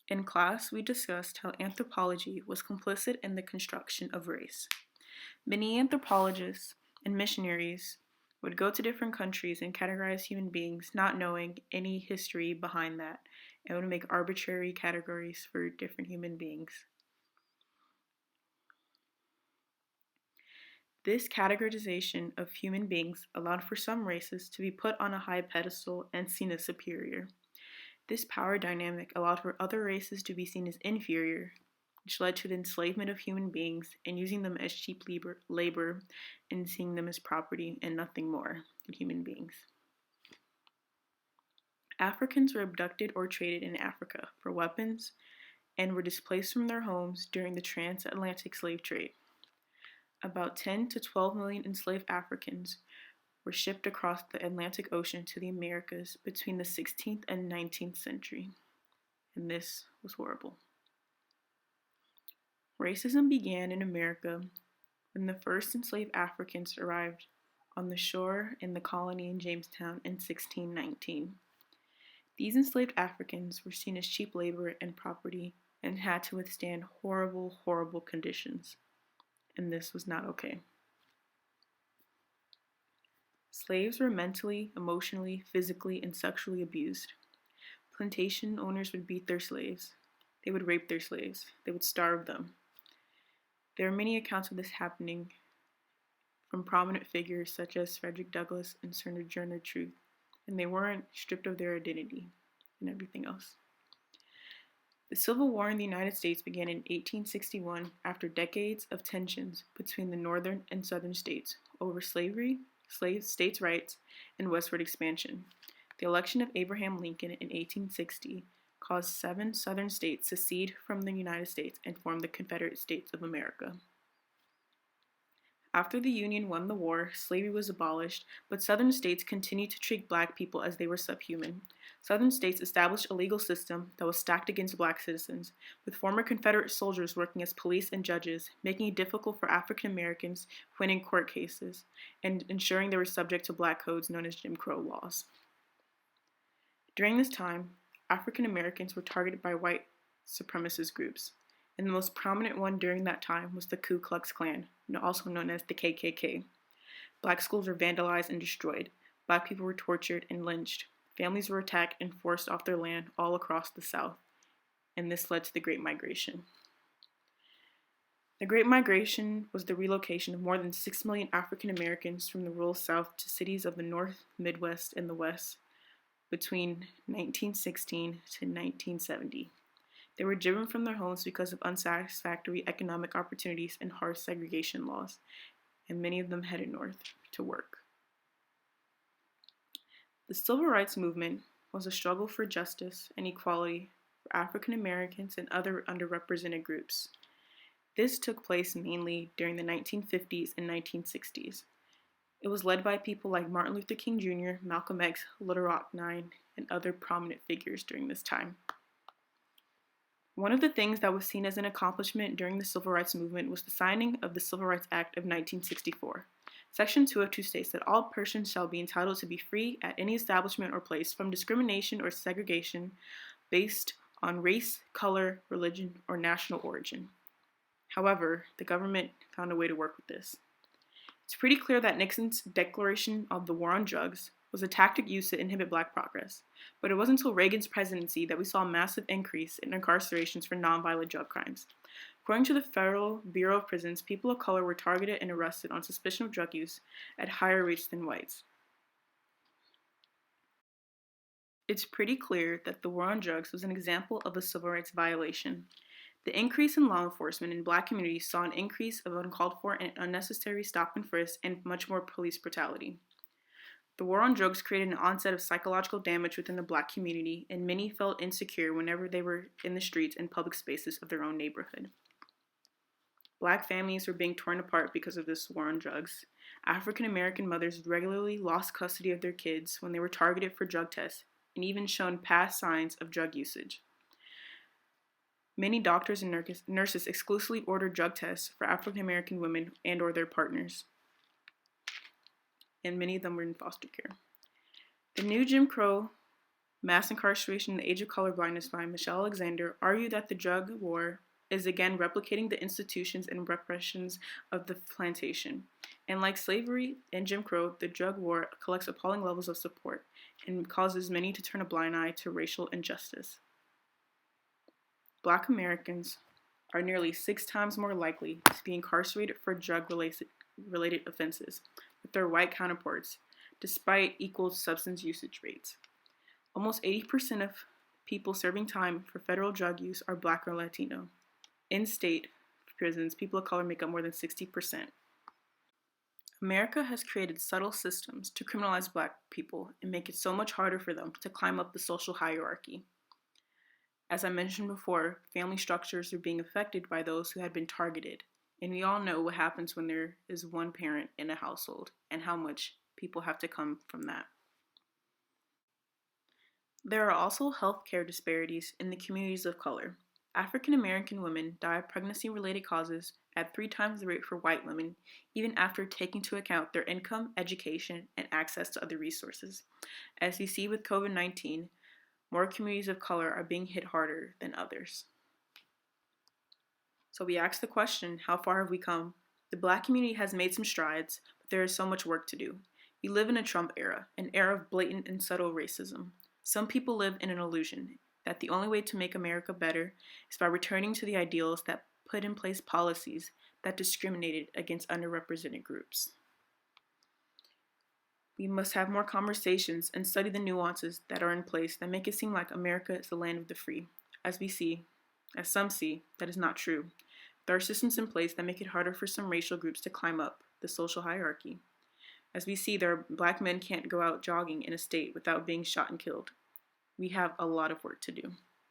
In class, we discussed how anthropology was complicit in the construction of race. Many anthropologists and missionaries would go to different countries and categorize human beings, not knowing any history behind that, and would make arbitrary categories for different human beings. This categorization of human beings allowed for some races to be put on a high pedestal and seen as superior. This power dynamic allowed for other races to be seen as inferior, which led to the enslavement of human beings and using them as cheap labor and seeing them as property and nothing more than human beings. Africans were abducted or traded in Africa for weapons and were displaced from their homes during the transatlantic slave trade. About 10 to 12 million enslaved Africans were shipped across the Atlantic Ocean to the Americas between the 16th and 19th century, and this was horrible. Racism began in America when the first enslaved Africans arrived on the shore in the colony in Jamestown in 1619. These enslaved Africans were seen as cheap labor and property and had to withstand horrible, horrible conditions, and this was not okay. Slaves were mentally, emotionally, physically, and sexually abused. Plantation owners would beat their slaves. They would rape their slaves. They would starve them. There are many accounts of this happening from prominent figures such as Frederick Douglass and Sojourner Truth, and they weren't stripped of their identity and everything else. The Civil War in the United States began in 1861 after decades of tensions between the northern and southern states over slavery, states' rights, and westward expansion. The election of Abraham Lincoln in 1860 caused 7 southern states to secede from the United States and form the Confederate States of America. After the Union won the war, slavery was abolished, but southern states continued to treat black people as they were subhuman. Southern states established a legal system that was stacked against black citizens, with former Confederate soldiers working as police and judges, making it difficult for African Americans winning court cases, and ensuring they were subject to black codes known as Jim Crow laws. During this time, African Americans were targeted by white supremacist groups, and the most prominent one during that time was the Ku Klux Klan, also known as the KKK. Black schools were vandalized and destroyed. Black people were tortured and lynched. Families were attacked and forced off their land all across the South, and this led to the Great Migration. The Great Migration was the relocation of more than 6 million African Americans from the rural South to cities of the North, Midwest, and the West between 1916 to 1970. They were driven from their homes because of unsatisfactory economic opportunities and harsh segregation laws, and many of them headed north to work. The Civil Rights Movement was a struggle for justice and equality for African Americans and other underrepresented groups. This took place mainly during the 1950s and 1960s. It was led by people like Martin Luther King Jr., Malcolm X, Little Rock Nine, and other prominent figures during this time. One of the things that was seen as an accomplishment during the Civil Rights Movement was the signing of the Civil Rights Act of 1964. Section 202 states that all persons shall be entitled to be free at any establishment or place from discrimination or segregation based on race, color, religion, or national origin. However, the government found a way to work with this. It's pretty clear that Nixon's declaration of the war on drugs was a tactic used to inhibit black progress, but it wasn't until Reagan's presidency that we saw a massive increase in incarcerations for nonviolent drug crimes. According to the Federal Bureau of Prisons, people of color were targeted and arrested on suspicion of drug use at higher rates than whites. It's pretty clear that the war on drugs was an example of a civil rights violation. The increase in law enforcement in black communities saw an increase of uncalled for and unnecessary stop and frisk and much more police brutality. The war on drugs created an onset of psychological damage within the black community, and many felt insecure whenever they were in the streets and public spaces of their own neighborhood. Black families were being torn apart because of this war on drugs. African American mothers regularly lost custody of their kids when they were targeted for drug tests and even shown past signs of drug usage. Many doctors and nurses exclusively ordered drug tests for African American women and or their partners, and many of them were in foster care. The new Jim Crow Mass Incarceration and the Age of Colorblindness by Michelle Alexander argue that the drug war is again replicating the institutions and repressions of the plantation. And like slavery and Jim Crow, the drug war collects appalling levels of support and causes many to turn a blind eye to racial injustice. Black Americans are nearly 6 times more likely to be incarcerated for drug related offenses with their white counterparts, despite equal substance usage rates. Almost 80% of people serving time for federal drug use are Black or Latino. In state prisons, people of color make up more than 60%. America has created subtle systems to criminalize Black people and make it so much harder for them to climb up the social hierarchy. As I mentioned before, family structures are being affected by those who had been targeted, and we all know what happens when there is one parent in a household and how much people have to come from that. There are also healthcare disparities in the communities of color. African American women die of pregnancy-related causes at 3 times the rate for white women, even after taking into account their income, education, and access to other resources. As you see with COVID-19, more communities of color are being hit harder than others. So we ask the question, how far have we come? The Black community has made some strides, but there is so much work to do. We live in a Trump era, an era of blatant and subtle racism. Some people live in an illusion that the only way to make America better is by returning to the ideals that put in place policies that discriminated against underrepresented groups. We must have more conversations and study the nuances that are in place that make it seem like America is the land of the free. As some see, that is not true. There are systems in place that make it harder for some racial groups to climb up the social hierarchy. As we see, Black men can't go out jogging in a state without being shot and killed. We have a lot of work to do.